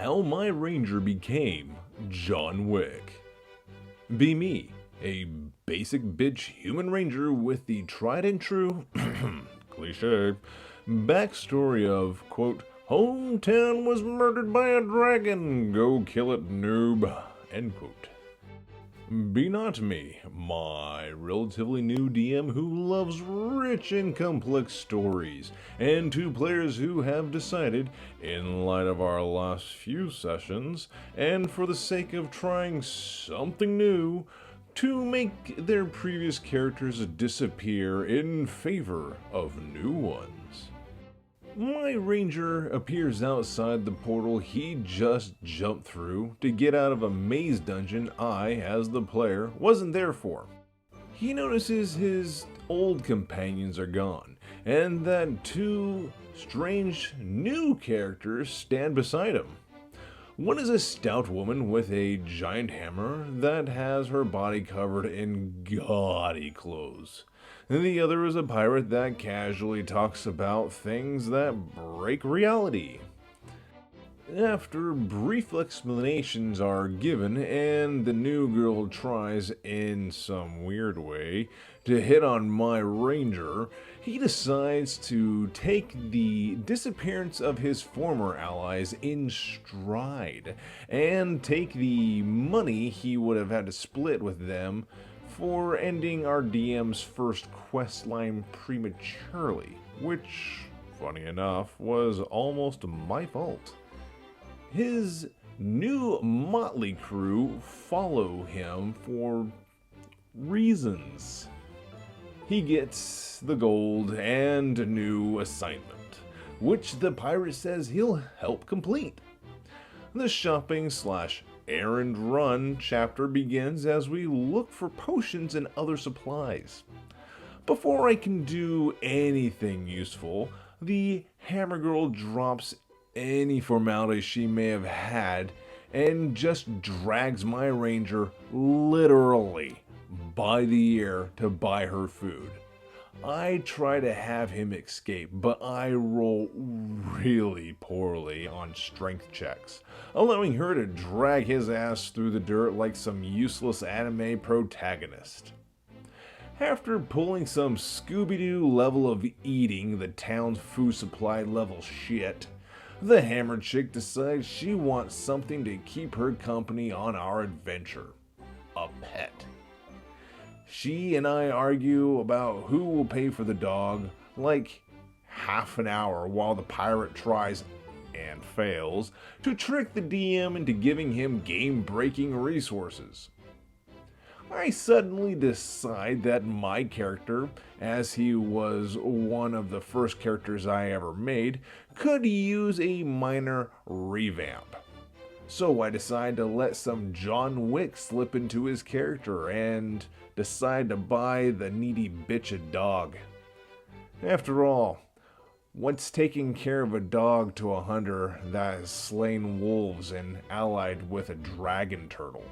how my ranger became John Wick. Be me, a basic bitch human ranger with the tried and true, cliche, backstory of, quote, hometown was murdered by a dragon, go kill it, noob, end quote. Be not me, my relatively new DM who loves rich and complex stories, and two players who have decided, in light of our last few sessions, and for the sake of trying something new, to make their previous characters disappear in favor of new ones. My ranger appears outside the portal he just jumped through to get out of a maze dungeon I, as the player, wasn't there for. He notices his old companions are gone, and that two strange new characters stand beside him. One is a stout woman with a giant hammer that has her body covered in gaudy clothes. And the other is a pirate that casually talks about things that break reality. After brief explanations are given and the new girl tries in some weird way to hit on my ranger, he decides to take the disappearance of his former allies in stride and take the money he would have had to split with them for ending our DM's first questline prematurely, which, funny enough, was almost my fault. His new motley crew follow him for reasons. He gets the gold and a new assignment, which the pirate says he'll help complete. The shopping/errand run chapter begins as we look for potions and other supplies. Before I can do anything useful, the Hammer Girl drops any formality she may have had and just drags my ranger literally by the ear to buy her food. I try to have him escape, but I roll really poorly on strength checks, allowing her to drag his ass through the dirt like some useless anime protagonist. After pulling some Scooby-Doo level of eating the town's food supply level shit, the hammer chick decides she wants something to keep her company on our adventure. A pet. She and I argue about who will pay for the dog, like half an hour while the pirate tries, and fails, to trick the DM into giving him game-breaking resources. I suddenly decide that my character, as he was one of the first characters I ever made, could use a minor revamp. So I decide to let some John Wick slip into his character and decide to buy the needy bitch a dog. After all, what's taking care of a dog to a hunter that has slain wolves and allied with a dragon turtle?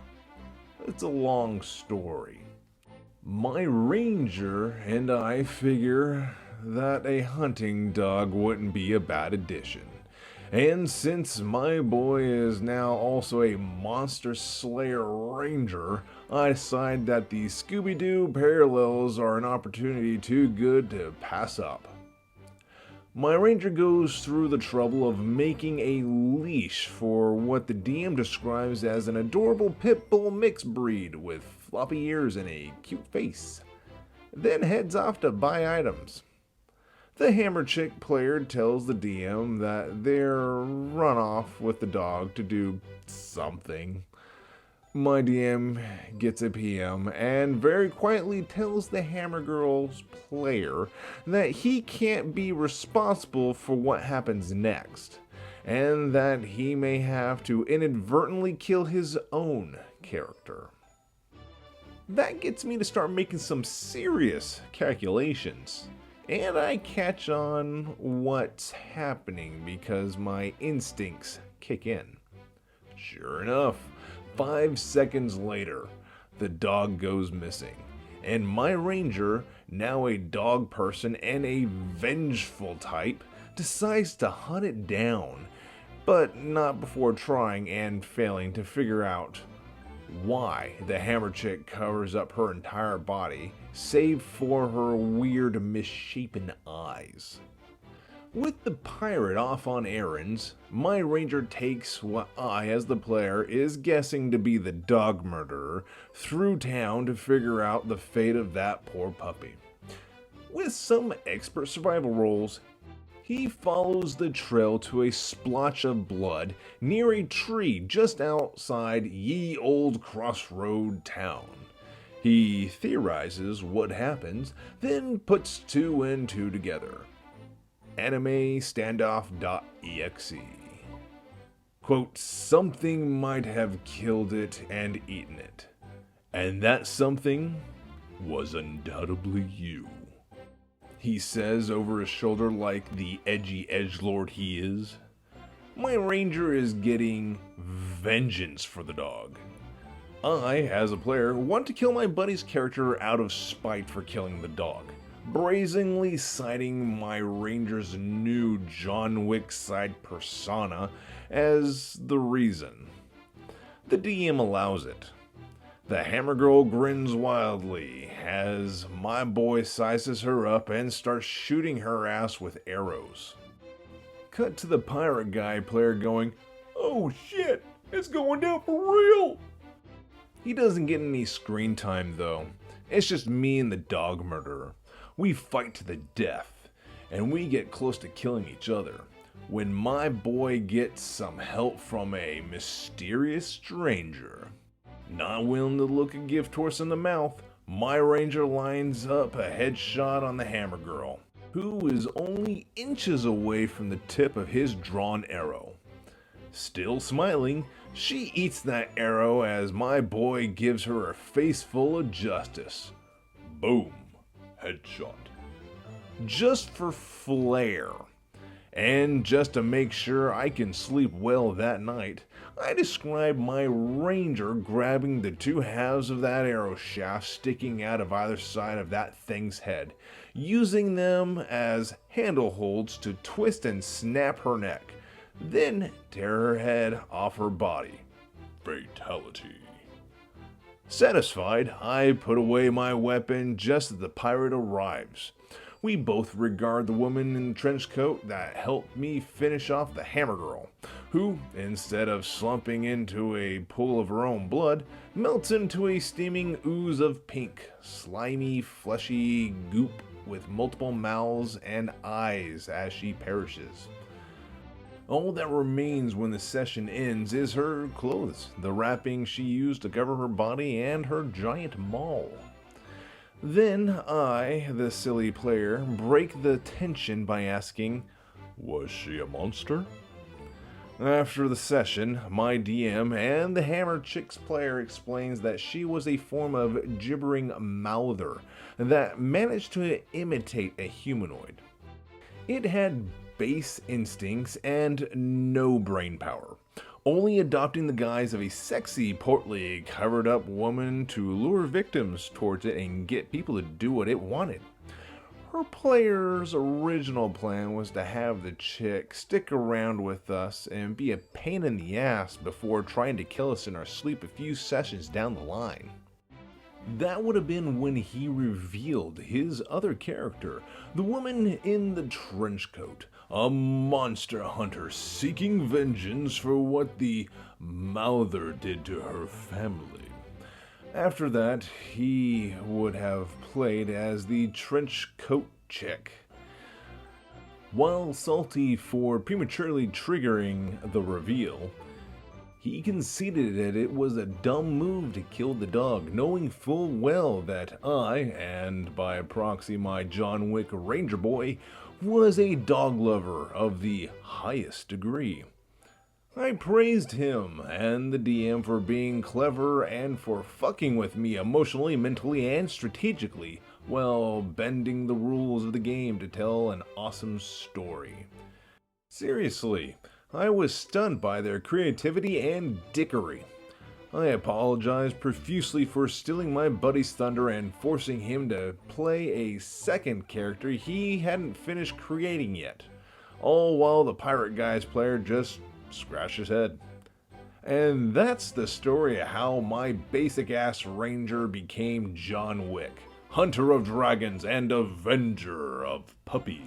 It's a long story. My ranger and I figure that a hunting dog wouldn't be a bad addition. And since my boy is now also a monster slayer ranger, I decide that the Scooby-Doo parallels are an opportunity too good to pass up. My ranger goes through the trouble of making a leash for what the DM describes as an adorable pit bull mixed breed with floppy ears and a cute face, then heads off to buy items. The hammer chick player tells the DM that they're run off with the dog to do something. My DM gets a PM and very quietly tells the Hammer Girl's player that he can't be responsible for what happens next, and that he may have to inadvertently kill his own character. That gets me to start making some serious calculations. And I catch on what's happening because my instincts kick in. Sure enough, 5 seconds later, the dog goes missing. And my ranger, now a dog person and a vengeful type, decides to hunt it down but not before trying and failing to figure out why the hammer chick covers up her entire body, save for her weird misshapen eyes. With the pirate off on errands, my ranger takes what I, as the player, is guessing to be the dog murderer through town to figure out the fate of that poor puppy. With some expert survival rolls, he follows the trail to a splotch of blood near a tree just outside ye old crossroad town. He theorizes what happens, then puts 2 and 2 together. Anime standoff.exe. Quote, something might have killed it and eaten it. And that something was undoubtedly you. He says over his shoulder like the edgy edgelord he is. My ranger is getting vengeance for the dog. I, as a player, want to kill my buddy's character out of spite for killing the dog, brazenly citing my ranger's new John Wick side persona as the reason. The DM allows it. The hammer girl grins wildly as my boy sizes her up and starts shooting her ass with arrows. Cut to the pirate guy player going, "Oh shit, it's going down for real!" He doesn't get any screen time though. It's just me and the dog murderer. We fight to the death, and we get close to killing each other, when my boy gets some help from a mysterious stranger. Not willing to look a gift horse in the mouth, my ranger lines up a headshot on the hammer girl, who is only inches away from the tip of his drawn arrow. Still smiling, she eats that arrow as my boy gives her a face full of justice. Boom. Headshot. Just for flair, and just to make sure I can sleep well that night, I describe my ranger grabbing the 2 halves of that arrow shaft sticking out of either side of that thing's head, using them as handle holds to twist and snap her neck, then tear her head off her body. Fatality. Satisfied, I put away my weapon just as the pirate arrives. We both regard the woman in the trench coat that helped me finish off the hammer girl, who, instead of slumping into a pool of her own blood, melts into a steaming ooze of pink, slimy, fleshy goop with multiple mouths and eyes as she perishes. All that remains when the session ends is her clothes, the wrapping she used to cover her body, and her giant maul. Then I, the silly player, break the tension by asking, was she a monster? After the session, my DM and the Hammer Chicks player explains that she was a form of gibbering mouther that managed to imitate a humanoid. It had base instincts and no brain power, only adopting the guise of a sexy, portly, covered-up woman to lure victims towards it and get people to do what it wanted. Her player's original plan was to have the chick stick around with us and be a pain in the ass before trying to kill us in our sleep a few sessions down the line. That would have been when he revealed his other character, the woman in the trench coat, a monster hunter seeking vengeance for what the Mouther did to her family. After that, he would have played as the trench coat chick. While salty for prematurely triggering the reveal, he conceded that it was a dumb move to kill the dog, knowing full well that I, and by proxy my John Wick Ranger boy, was a dog lover of the highest degree. I praised him and the DM for being clever and for fucking with me emotionally, mentally, and strategically, while bending the rules of the game to tell an awesome story. Seriously, I was stunned by their creativity and dickery. I apologize profusely for stealing my buddy's thunder and forcing him to play a second character he hadn't finished creating yet, all while the Pirate Guys player just scratch his head. And that's the story of how my basic ass ranger became John Wick, hunter of dragons and avenger of puppies.